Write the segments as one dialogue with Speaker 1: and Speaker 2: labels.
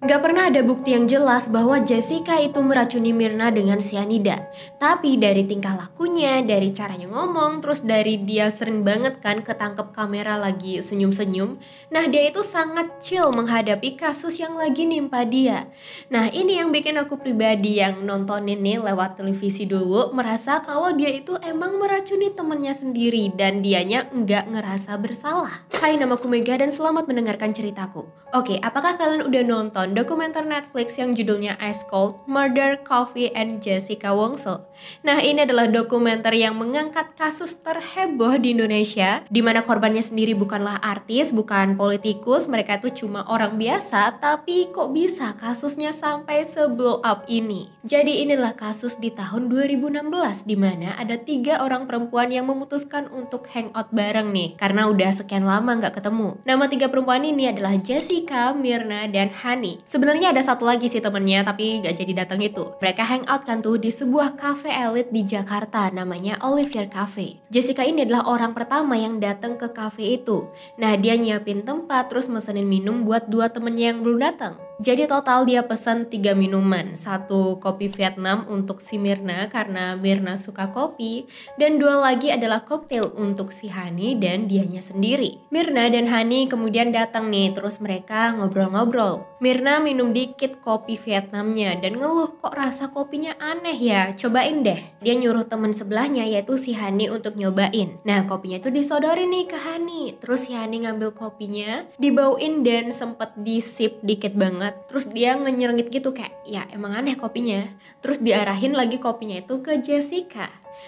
Speaker 1: Nggak pernah ada bukti yang jelas bahwa Jessica itu meracuni Myrna dengan cyanida. Tapi dari tingkah lakunya, dari caranya ngomong, terus dari dia sering banget kan ketangkep kamera lagi senyum-senyum. Nah dia itu sangat chill menghadapi kasus yang lagi nimpa dia. Nah ini yang bikin aku pribadi yang nontonin nih lewat televisi dulu merasa kalau dia itu emang meracuni temennya sendiri dan dianya nggak ngerasa bersalah. Hai, namaku Mega dan selamat mendengarkan ceritaku. Oke, apakah kalian udah nonton dokumenter Netflix yang judulnya Ice Cold, Murder, Coffee, and Jessica Wongso? Nah, ini adalah dokumenter yang mengangkat kasus terheboh di Indonesia, di mana korbannya sendiri bukanlah artis, bukan politikus, mereka itu cuma orang biasa, tapi kok bisa kasusnya sampai se-blow up ini? Jadi inilah kasus di tahun 2016, di mana ada 3 orang perempuan yang memutuskan untuk hangout bareng nih, karena udah sekian lama nggak ketemu. Nama 3 perempuan ini adalah Jessica, Myrna, dan Hani. Sebenarnya ada satu lagi sih temennya, tapi nggak jadi datang itu. Mereka hangout kan tuh di sebuah cafe elit di Jakarta, namanya Olivier Cafe. Jessica ini adalah orang pertama yang datang ke cafe itu. Nah, dia nyiapin tempat, terus mesenin minum buat 2 temennya yang belum datang. Jadi total dia pesan 3 minuman, 1 kopi Vietnam untuk si Myrna karena Myrna suka kopi, dan 2 lagi adalah koktail untuk si Hani dan dianya sendiri. Myrna dan Hani kemudian datang nih, terus mereka ngobrol-ngobrol. Myrna minum dikit kopi Vietnamnya dan ngeluh kok rasa kopinya aneh ya, cobain deh. Dia nyuruh temen sebelahnya yaitu si Hani untuk nyobain. Nah kopinya itu disodorin nih ke Hani, terus si Hani ngambil kopinya, dibauin dan sempet disip dikit banget. Terus dia ngenyerengit gitu kayak ya emang aneh kopinya. Terus diarahin lagi kopinya itu ke Jessica.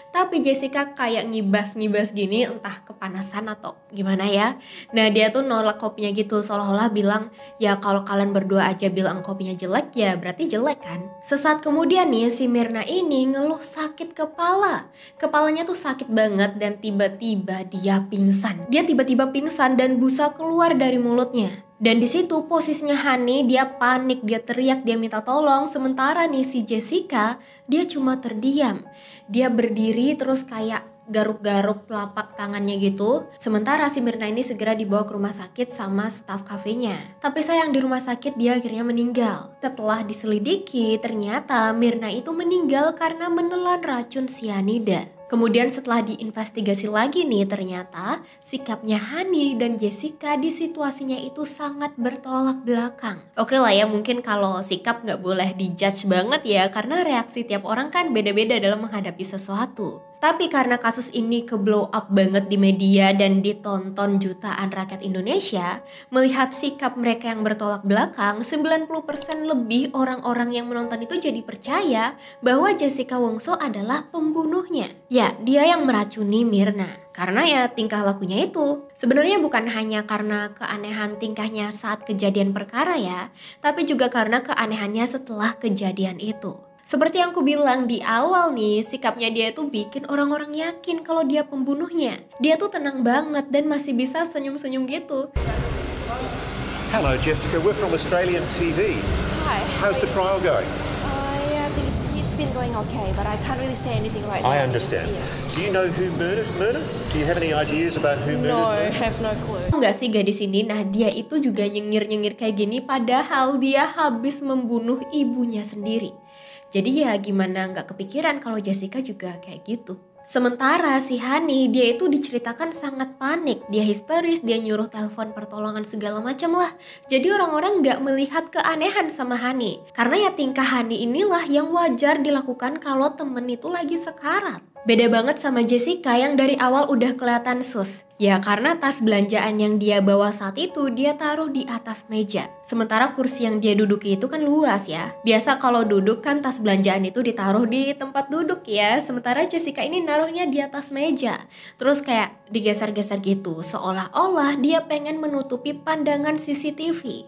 Speaker 1: Tapi Jessica kayak ngibas-ngibas gini, entah kepanasan atau gimana ya. Nah dia tuh nolak kopinya gitu, seolah-olah bilang ya kalau kalian berdua aja bilang kopinya jelek ya berarti jelek kan. Sesaat kemudian nih si Myrna ini ngeluh sakit kepala. Kepalanya tuh sakit banget dan tiba-tiba dia pingsan. Dia tiba-tiba pingsan dan busa keluar dari mulutnya. Dan di situ posisinya Hani, dia panik, dia teriak, dia minta tolong. Sementara nih si Jessica, dia cuma terdiam. Dia berdiri terus kayak garuk-garuk telapak tangannya gitu. Sementara si Myrna ini segera dibawa ke rumah sakit sama staf kafenya. Tapi sayang di rumah sakit dia akhirnya meninggal. Setelah diselidiki, ternyata Myrna itu meninggal karena menelan racun cyanida. Kemudian setelah diinvestigasi lagi nih, ternyata sikapnya Hani dan Jessica di situasinya itu sangat bertolak belakang. Oke lah ya, mungkin kalau sikap nggak boleh dijudge banget ya, karena reaksi tiap orang kan beda-beda dalam menghadapi sesuatu. Tapi karena kasus ini ke-blow up banget di media dan ditonton jutaan rakyat Indonesia, melihat sikap mereka yang bertolak belakang, 90% lebih orang-orang yang menonton itu jadi percaya bahwa Jessica Wongso adalah pembunuhnya. Ya, dia yang meracuni Myrna. Karena ya tingkah lakunya itu. Sebenarnya bukan hanya karena keanehan tingkahnya saat kejadian perkara ya, tapi juga karena keanehannya setelah kejadian itu. Seperti yang aku bilang di awal nih, sikapnya dia tuh bikin orang-orang yakin kalau dia pembunuhnya. Dia tuh tenang banget dan masih bisa senyum-senyum gitu.
Speaker 2: Hello Jessica, we're from Australian TV.
Speaker 3: Hi.
Speaker 2: How's the trial going?
Speaker 3: Yeah, it's been going okay, but I can't really say anything right now.
Speaker 2: I understand.
Speaker 3: Yeah.
Speaker 2: Do you know who murdered Myrna? Do you have any ideas about who murdered
Speaker 3: No,
Speaker 2: Myrna?
Speaker 3: have no clue.
Speaker 1: Enggak sih gadis ini, nah dia itu juga nyengir-nyengir kayak gini padahal dia habis membunuh ibunya sendiri. Jadi ya gimana nggak kepikiran kalau Jessica juga kayak gitu. Sementara si Hani, dia itu diceritakan sangat panik, dia histeris, dia nyuruh telepon pertolongan segala macam lah. Jadi orang-orang nggak melihat keanehan sama Hani. Karena ya tingkah Hani inilah yang wajar dilakukan kalau temen itu lagi sekarat. Beda banget sama Jessica yang dari awal udah kelihatan sus. Ya karena tas belanjaan yang dia bawa saat itu dia taruh di atas meja. Sementara kursi yang dia duduki itu kan luas ya. Biasa kalau duduk kan tas belanjaan itu ditaruh di tempat duduk ya. Sementara Jessica ini naruhnya di atas meja. Terus kayak digeser-geser gitu. Seolah-olah dia pengen menutupi pandangan CCTV.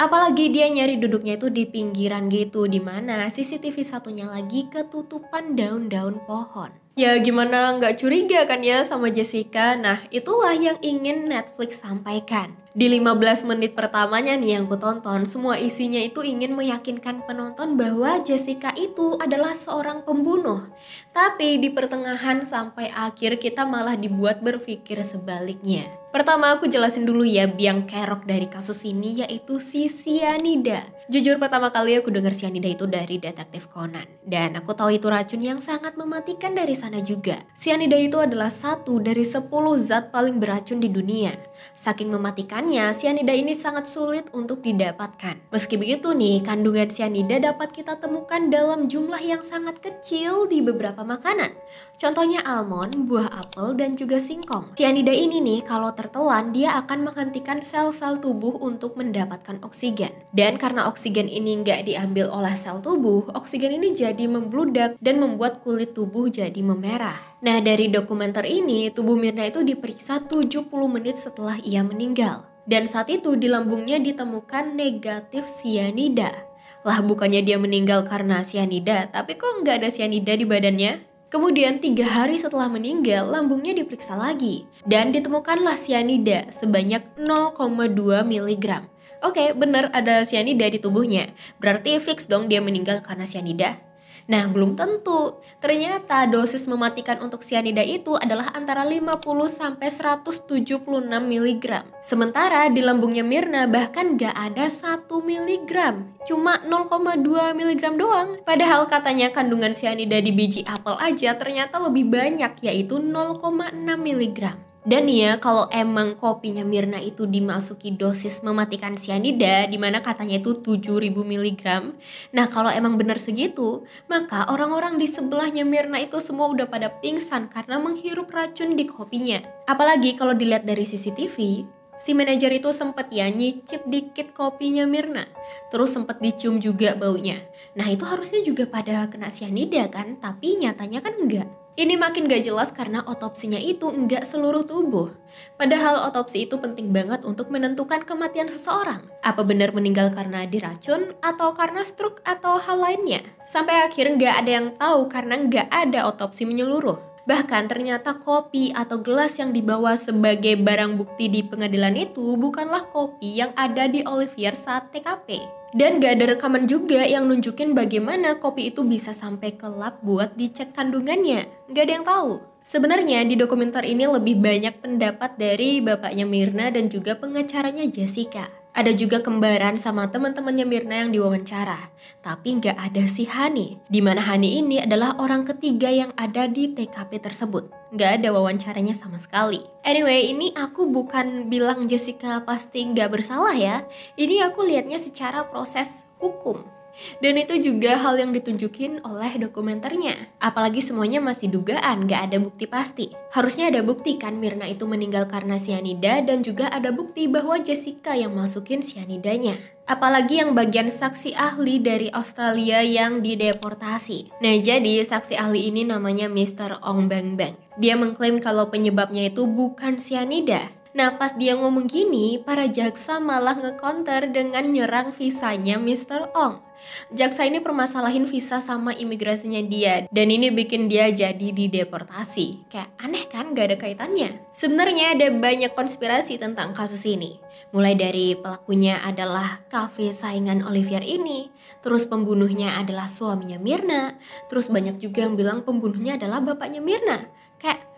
Speaker 1: Apalagi dia nyari duduknya itu di pinggiran gitu, dimana CCTV satunya lagi ketutupan daun-daun pohon. Ya gimana nggak curiga kan ya sama Jessica? Nah itulah yang ingin Netflix sampaikan. Di 15 menit pertamanya nih yang ku tonton, semua isinya itu ingin meyakinkan penonton bahwa Jessica itu adalah seorang pembunuh. Tapi di pertengahan sampai akhir kita malah dibuat berpikir sebaliknya. Pertama aku jelasin dulu ya biang kerok dari kasus ini yaitu si cyanida. Jujur pertama kali aku dengar cyanida itu dari Detektif Conan. Dan aku tahu itu racun yang sangat mematikan dari sana juga. Cyanida itu adalah satu dari 10 zat paling beracun di dunia. Saking mematikannya, cyanida ini sangat sulit untuk didapatkan. Meski begitu nih, kandungan cyanida dapat kita temukan dalam jumlah yang sangat kecil di beberapa makanan. Contohnya almond, buah apel, dan juga singkong. Cyanida ini nih kalau tertelan dia akan menghentikan sel-sel tubuh untuk mendapatkan oksigen. Dan karena oksigen ini nggak diambil oleh sel tubuh, oksigen ini jadi membludak dan membuat kulit tubuh jadi memerah. Nah, dari dokumenter ini, tubuh Mirna itu diperiksa 70 menit setelah ia meninggal. Dan saat itu di lambungnya ditemukan negatif cyanida. Lah bukannya dia meninggal karena cyanida, tapi kok nggak ada cyanida di badannya? Kemudian 3 hari setelah meninggal, lambungnya diperiksa lagi. Dan ditemukanlah cyanida sebanyak 0,2 mg. Oke, benar ada cyanida di tubuhnya. Berarti fix dong dia meninggal karena cyanida. Nah, belum tentu. Ternyata dosis mematikan untuk cyanida itu adalah antara 50 sampai 176 mg. Sementara di lambungnya Mirna bahkan gak ada 1 mg. Cuma 0,2 mg doang. Padahal katanya kandungan cyanida di biji apel aja ternyata lebih banyak, yaitu 0,6 mg. Dan ya, kalau emang kopinya Mirna itu dimasuki dosis mematikan cyanida, dimana katanya itu 7000 mg. Nah, kalau emang benar segitu, maka orang-orang di sebelahnya Mirna itu semua udah pada pingsan karena menghirup racun di kopinya. Apalagi kalau dilihat dari CCTV, si manajer itu sempet ya nyicip dikit kopinya Mirna. Terus sempet dicium juga baunya. Nah, itu harusnya juga pada kena cyanida kan, tapi nyatanya kan enggak. Ini makin gak jelas karena otopsinya itu enggak seluruh tubuh. Padahal otopsi itu penting banget untuk menentukan kematian seseorang. Apa benar meninggal karena diracun atau karena stroke atau hal lainnya. Sampai akhir gak ada yang tahu karena gak ada otopsi menyeluruh. Bahkan ternyata kopi atau gelas yang dibawa sebagai barang bukti di pengadilan itu bukanlah kopi yang ada di Olivier saat TKP. Dan gak ada rekaman juga yang nunjukin bagaimana kopi itu bisa sampai ke lab buat dicek kandungannya. Gak ada yang tahu. Sebenarnya di dokumenter ini lebih banyak pendapat dari bapaknya Mirna dan juga pengacaranya Jessica. Ada juga kembaran sama teman-temannya Mirna yang diwawancara. Tapi nggak ada si Hani. Dimana Hani ini adalah orang ketiga yang ada di TKP tersebut. Nggak ada wawancaranya sama sekali. Anyway, ini aku bukan bilang Jessica pasti nggak bersalah ya. Ini aku lihatnya secara proses hukum. Dan itu juga hal yang ditunjukin oleh dokumenternya. Apalagi semuanya masih dugaan, gak ada bukti pasti. Harusnya ada bukti kan Mirna itu meninggal karena cyanida, dan juga ada bukti bahwa Jessica yang masukin cyanidanya. Apalagi yang bagian saksi ahli dari Australia yang dideportasi. Nah, jadi saksi ahli ini namanya Mr. Ong Beng Beng. Dia mengklaim kalau penyebabnya itu bukan cyanida. Nah, pas dia ngomong gini, para jaksa malah nge-counter dengan nyerang visanya Mr. Ong. Jaksa ini permasalahin visa sama imigrasinya dia, dan ini bikin dia jadi dideportasi. Kayak aneh kan, gak ada kaitannya. Sebenarnya ada banyak konspirasi tentang kasus ini. Mulai dari pelakunya adalah kafe saingan Olivier ini, terus pembunuhnya adalah suaminya Mirna, terus banyak juga yang bilang pembunuhnya adalah bapaknya Mirna. Kayak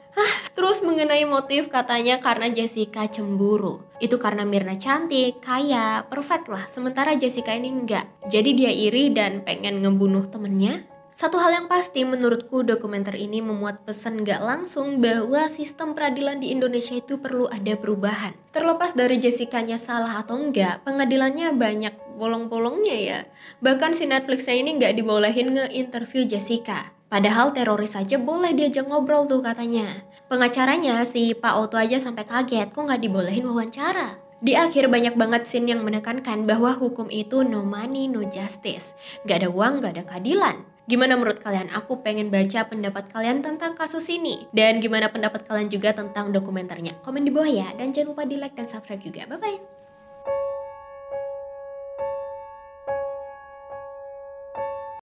Speaker 1: terus mengenai motif katanya karena Jessica cemburu. Itu karena Mirna cantik, kaya, perfect lah. Sementara Jessica ini enggak. Jadi dia iri dan pengen ngebunuh temennya. Satu hal yang pasti menurutku dokumenter ini memuat pesan gak langsung bahwa sistem peradilan di Indonesia itu perlu ada perubahan. Terlepas dari Jessica-nya salah atau enggak, pengadilannya banyak bolong-bolongnya ya. Bahkan si Netflix-nya ini gak dibolehin nge-interview Jessica. Padahal teroris aja boleh diajak ngobrol tuh katanya. Pengacaranya si Pak Oto aja sampai kaget kok nggak dibolehin wawancara. Di akhir banyak banget scene yang menekankan bahwa hukum itu no money, no justice. Gak ada uang, gak ada keadilan. Gimana menurut kalian? Aku pengen baca pendapat kalian tentang kasus ini. Dan gimana pendapat kalian juga tentang dokumenternya? Komen di bawah ya. Dan jangan lupa di like dan subscribe juga. Bye-bye.